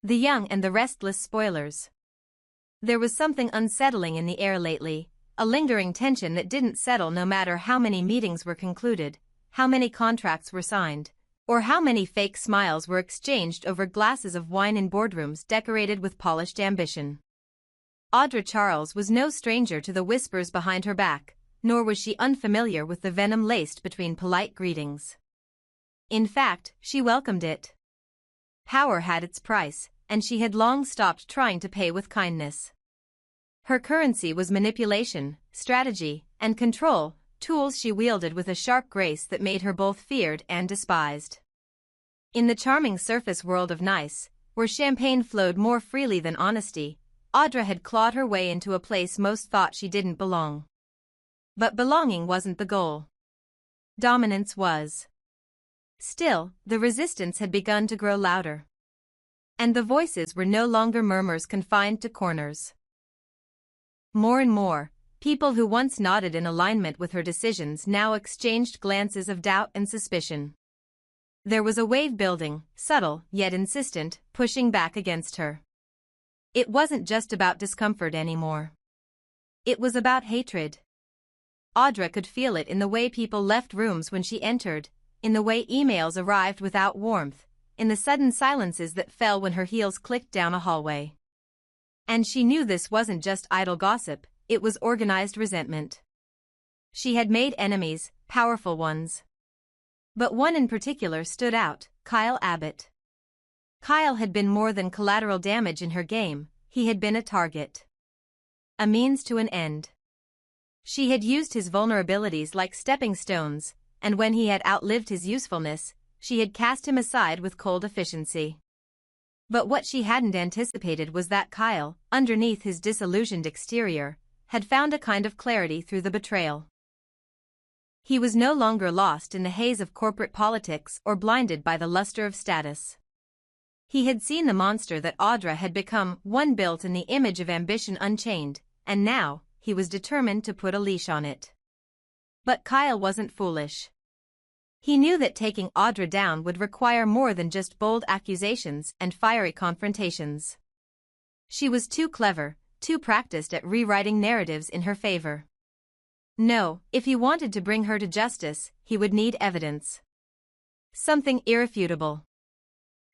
The Young and the Restless spoilers. There was something unsettling in the air lately, a lingering tension that didn't settle no matter how many meetings were concluded, how many contracts were signed, or how many fake smiles were exchanged over glasses of wine in boardrooms decorated with polished ambition. Audra Charles was no stranger to the whispers behind her back, nor was she unfamiliar with the venom laced between polite greetings. In fact, she welcomed it. Power had its price, and she had long stopped trying to pay with kindness. Her currency was manipulation, strategy, and control, tools she wielded with a sharp grace that made her both feared and despised. In the charming surface world of nice, where champagne flowed more freely than honesty, Audra had clawed her way into a place most thought she didn't belong. But belonging wasn't the goal. Dominance was. Still, the resistance had begun to grow louder. And the voices were no longer murmurs confined to corners. More and more, people who once nodded in alignment with her decisions now exchanged glances of doubt and suspicion. There was a wave building, subtle yet insistent, pushing back against her. It wasn't just about discomfort anymore. It was about hatred. Audra could feel it in the way people left rooms when she entered, in the way emails arrived without warmth, in the sudden silences that fell when her heels clicked down a hallway. And she knew this wasn't just idle gossip, it was organized resentment. She had made enemies, powerful ones. But one in particular stood out, Kyle Abbott. Kyle had been more than collateral damage in her game, he had been a target. A means to an end. She had used his vulnerabilities like stepping stones, and when he had outlived his usefulness, she had cast him aside with cold efficiency. But what she hadn't anticipated was that Kyle, underneath his disillusioned exterior, had found a kind of clarity through the betrayal. He was no longer lost in the haze of corporate politics or blinded by the luster of status. He had seen the monster that Audra had become, one built in the image of ambition unchained, and now, he was determined to put a leash on it. But Kyle wasn't foolish. He knew that taking Audra down would require more than just bold accusations and fiery confrontations. She was too clever, too practiced at rewriting narratives in her favor. No, if he wanted to bring her to justice, he would need evidence. Something irrefutable.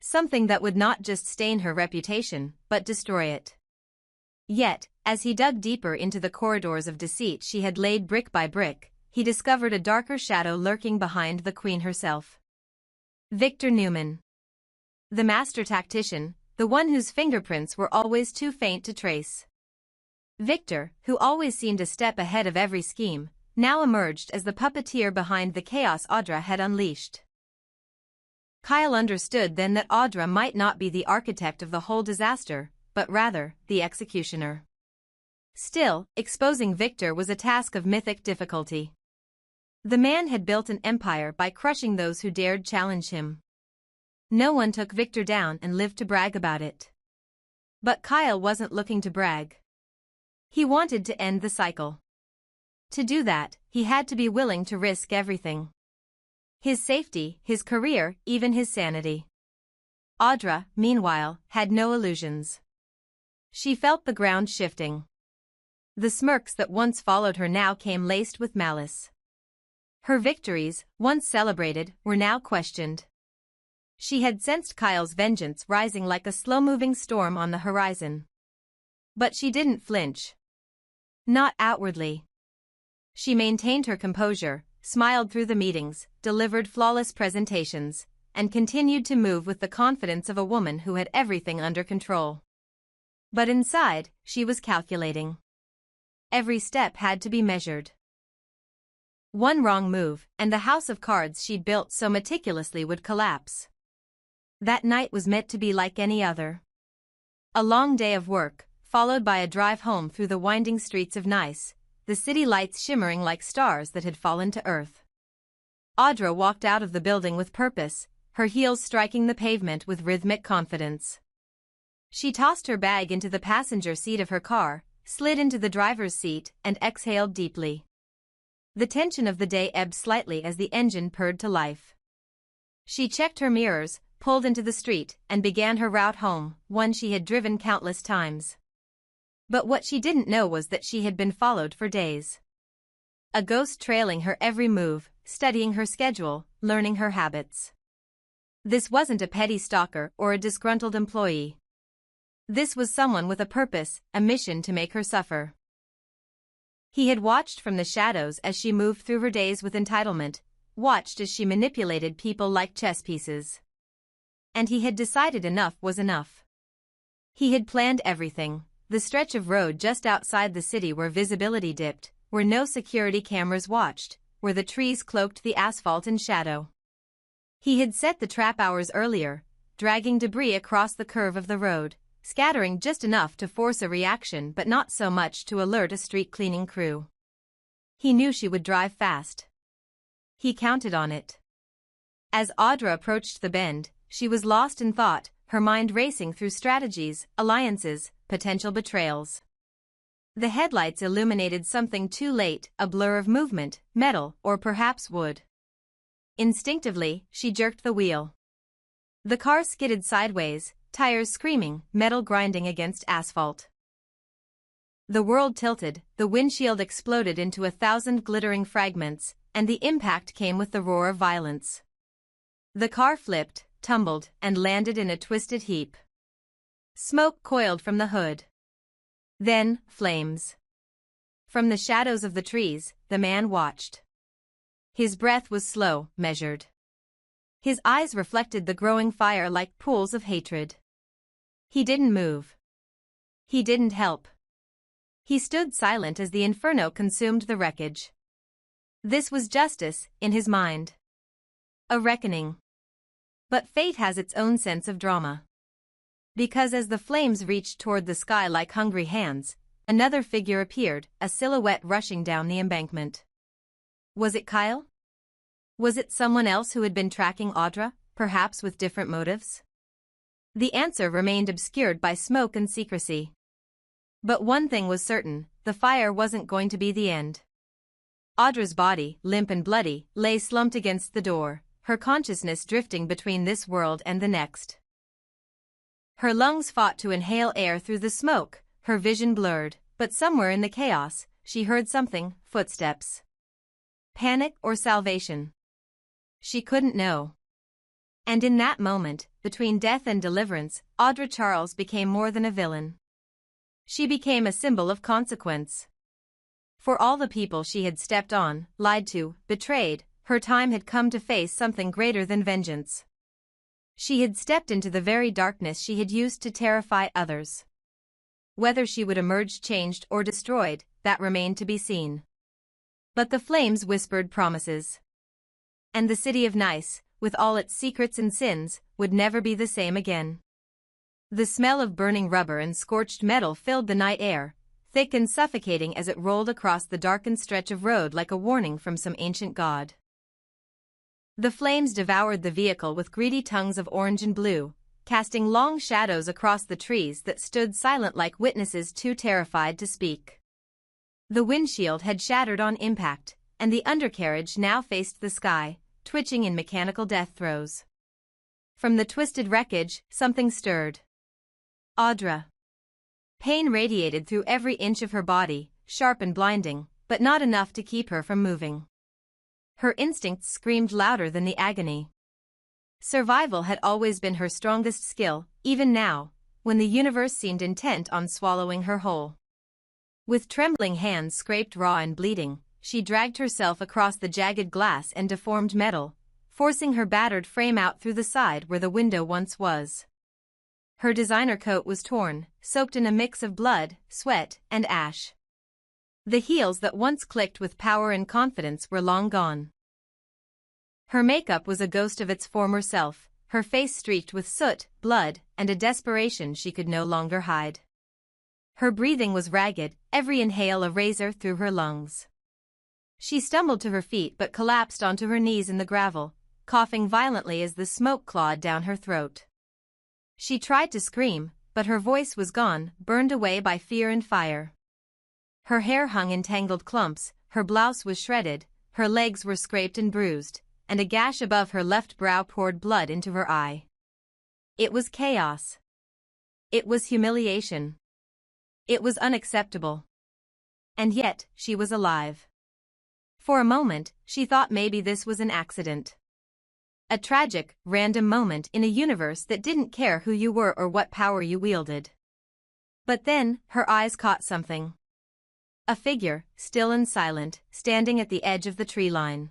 Something that would not just stain her reputation, but destroy it. Yet, as he dug deeper into the corridors of deceit she had laid brick by brick, he discovered a darker shadow lurking behind the queen herself. Victor Newman. The master tactician, the one whose fingerprints were always too faint to trace. Victor, who always seemed a step ahead of every scheme, now emerged as the puppeteer behind the chaos Audra had unleashed. Kyle understood then that Audra might not be the architect of the whole disaster, but rather, the executioner. Still, exposing Victor was a task of mythic difficulty. The man had built an empire by crushing those who dared challenge him. No one took Victor down and lived to brag about it. But Kyle wasn't looking to brag. He wanted to end the cycle. To do that, he had to be willing to risk everything. His safety, his career, even his sanity. Audra, meanwhile, had no illusions. She felt the ground shifting. The smirks that once followed her now came laced with malice. Her victories, once celebrated, were now questioned. She had sensed Kyle's vengeance rising like a slow-moving storm on the horizon. But she didn't flinch. Not outwardly. She maintained her composure, smiled through the meetings, delivered flawless presentations, and continued to move with the confidence of a woman who had everything under control. But inside, she was calculating. Every step had to be measured. One wrong move, and the house of cards she'd built so meticulously would collapse. That night was meant to be like any other. A long day of work, followed by a drive home through the winding streets of Nice, the city lights shimmering like stars that had fallen to earth. Audra walked out of the building with purpose, her heels striking the pavement with rhythmic confidence. She tossed her bag into the passenger seat of her car, slid into the driver's seat, and exhaled deeply. The tension of the day ebbed slightly as the engine purred to life. She checked her mirrors, pulled into the street, and began her route home, one she had driven countless times. But what she didn't know was that she had been followed for days. A ghost trailing her every move, studying her schedule, learning her habits. This wasn't a petty stalker or a disgruntled employee. This was someone with a purpose, a mission to make her suffer. He had watched from the shadows as she moved through her days with entitlement, watched as she manipulated people like chess pieces. And he had decided enough was enough. He had planned everything, the stretch of road just outside the city where visibility dipped, where no security cameras watched, where the trees cloaked the asphalt in shadow. He had set the trap hours earlier, dragging debris across the curve of the road, scattering just enough to force a reaction but not so much to alert a street cleaning crew. He knew she would drive fast. He counted on it. As Audra approached the bend, she was lost in thought, her mind racing through strategies, alliances, potential betrayals. The headlights illuminated something too late, a blur of movement, metal, or perhaps wood. Instinctively, she jerked the wheel. The car skidded sideways, tires screaming, metal grinding against asphalt. The world tilted, the windshield exploded into 1,000 glittering fragments, and the impact came with the roar of violence. The car flipped, tumbled, and landed in a twisted heap. Smoke coiled from the hood. Then, flames. From the shadows of the trees, the man watched. His breath was slow, measured. His eyes reflected the growing fire like pools of hatred. He didn't move. He didn't help. He stood silent as the inferno consumed the wreckage. This was justice, in his mind. A reckoning. But fate has its own sense of drama. Because as the flames reached toward the sky like hungry hands, another figure appeared, a silhouette rushing down the embankment. Was it Kyle? Was it someone else who had been tracking Audra, perhaps with different motives? The answer remained obscured by smoke and secrecy. But one thing was certain, the fire wasn't going to be the end. Audra's body, limp and bloody, lay slumped against the door, her consciousness drifting between this world and the next. Her lungs fought to inhale air through the smoke, her vision blurred, but somewhere in the chaos, she heard something, footsteps. Panic or salvation? She couldn't know. And in that moment, between death and deliverance, Audra Charles became more than a villain. She became a symbol of consequence. For all the people she had stepped on, lied to, betrayed, her time had come to face something greater than vengeance. She had stepped into the very darkness she had used to terrify others. Whether she would emerge changed or destroyed, that remained to be seen. But the flames whispered promises. And the city of Nice, with all its secrets and sins, would never be the same again. The smell of burning rubber and scorched metal filled the night air, thick and suffocating as it rolled across the darkened stretch of road like a warning from some ancient god. The flames devoured the vehicle with greedy tongues of orange and blue, casting long shadows across the trees that stood silent like witnesses too terrified to speak. The windshield had shattered on impact, and the undercarriage now faced the sky, twitching in mechanical death throes. From the twisted wreckage, something stirred. Audra. Pain radiated through every inch of her body, sharp and blinding, but not enough to keep her from moving. Her instincts screamed louder than the agony. Survival had always been her strongest skill, even now, when the universe seemed intent on swallowing her whole. With trembling hands scraped raw and bleeding, she dragged herself across the jagged glass and deformed metal, forcing her battered frame out through the side where the window once was. Her designer coat was torn, soaked in a mix of blood, sweat, and ash. The heels that once clicked with power and confidence were long gone. Her makeup was a ghost of its former self, her face streaked with soot, blood, and a desperation she could no longer hide. Her breathing was ragged, every inhale a razor through her lungs. She stumbled to her feet but collapsed onto her knees in the gravel, coughing violently as the smoke clawed down her throat. She tried to scream, but her voice was gone, burned away by fear and fire. Her hair hung in tangled clumps, her blouse was shredded, her legs were scraped and bruised, and a gash above her left brow poured blood into her eye. It was chaos. It was humiliation. It was unacceptable. And yet, she was alive. For a moment, she thought maybe this was an accident. A tragic, random moment in a universe that didn't care who you were or what power you wielded. But then, her eyes caught something. A figure, still and silent, standing at the edge of the tree line.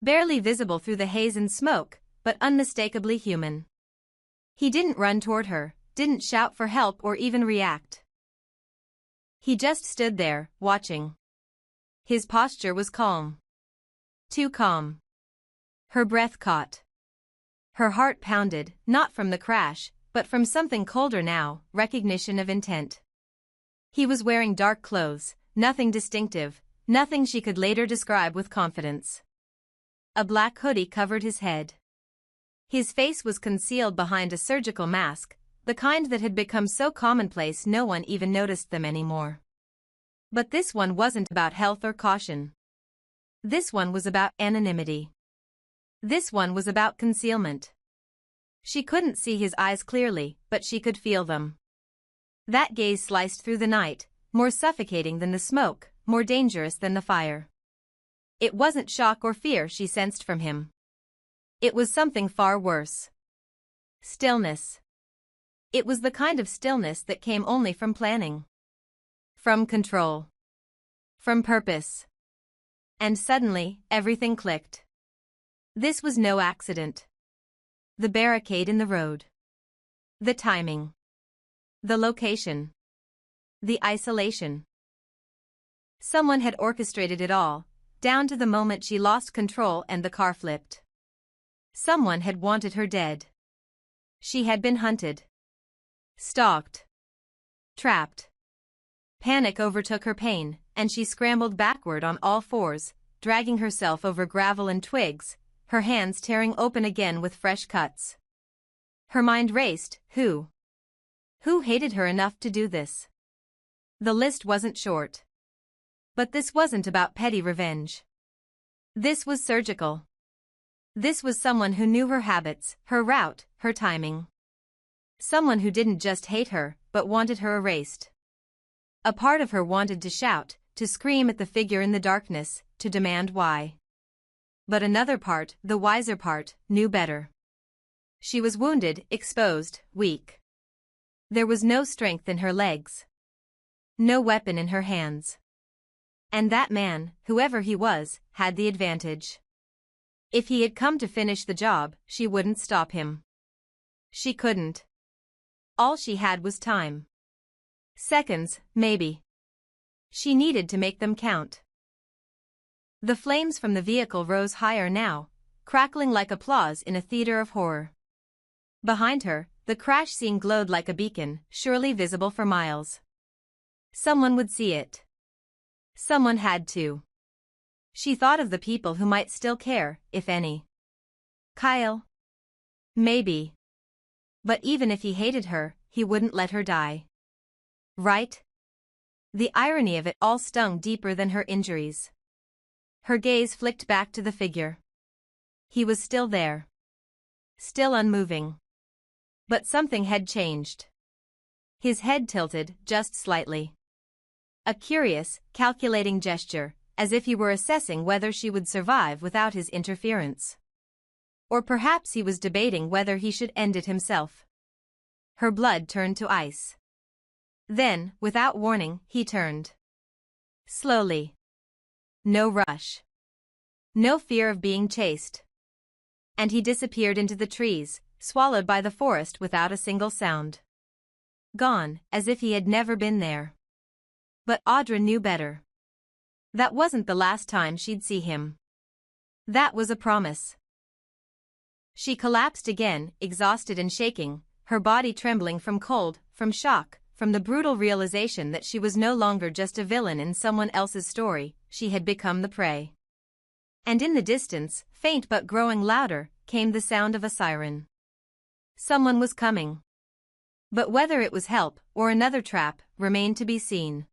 Barely visible through the haze and smoke, but unmistakably human. He didn't run toward her, didn't shout for help or even react. He just stood there, watching. His posture was calm. Too calm. Her breath caught. Her heart pounded, not from the crash, but from something colder now, recognition of intent. He was wearing dark clothes, nothing distinctive, nothing she could later describe with confidence. A black hoodie covered his head. His face was concealed behind a surgical mask, the kind that had become so commonplace no one even noticed them anymore. But this one wasn't about health or caution. This one was about anonymity. This one was about concealment. She couldn't see his eyes clearly, but she could feel them. That gaze sliced through the night, more suffocating than the smoke, more dangerous than the fire. It wasn't shock or fear she sensed from him. It was something far worse. Stillness. It was the kind of stillness that came only from planning. From control. From purpose. And suddenly, everything clicked. This was no accident. The barricade in the road. The timing. The location. The isolation. Someone had orchestrated it all, down to the moment she lost control and the car flipped. Someone had wanted her dead. She had been hunted. Stalked. Trapped. Panic overtook her pain, and she scrambled backward on all fours, dragging herself over gravel and twigs, her hands tearing open again with fresh cuts. Her mind raced, who? Who hated her enough to do this? The list wasn't short. But this wasn't about petty revenge. This was surgical. This was someone who knew her habits, her route, her timing. Someone who didn't just hate her, but wanted her erased. A part of her wanted to shout, to scream at the figure in the darkness, to demand why. But another part, the wiser part, knew better. She was wounded, exposed, weak. There was no strength in her legs. No weapon in her hands. And that man, whoever he was, had the advantage. If he had come to finish the job, she wouldn't stop him. She couldn't. All she had was time. Seconds, maybe. She needed to make them count. The flames from the vehicle rose higher now, crackling like applause in a theater of horror. Behind her, the crash scene glowed like a beacon, surely visible for miles. Someone would see it. Someone had to. She thought of the people who might still care, if any. Kyle? Maybe. But even if he hated her, he wouldn't let her die. Right? The irony of it all stung deeper than her injuries. Her gaze flicked back to the figure. He was still there. Still unmoving. But something had changed. His head tilted, just slightly. A curious, calculating gesture, as if he were assessing whether she would survive without his interference. Or perhaps he was debating whether he should end it himself. Her blood turned to ice. Then, without warning, he turned. Slowly. No rush. No fear of being chased. And he disappeared into the trees, swallowed by the forest without a single sound. Gone, as if he had never been there. But Audra knew better. That wasn't the last time she'd see him. That was a promise. She collapsed again, exhausted and shaking, her body trembling from cold, from shock, from the brutal realization that she was no longer just a villain in someone else's story, she had become the prey. And in the distance, faint but growing louder, came the sound of a siren. Someone was coming. But whether it was help or another trap remained to be seen.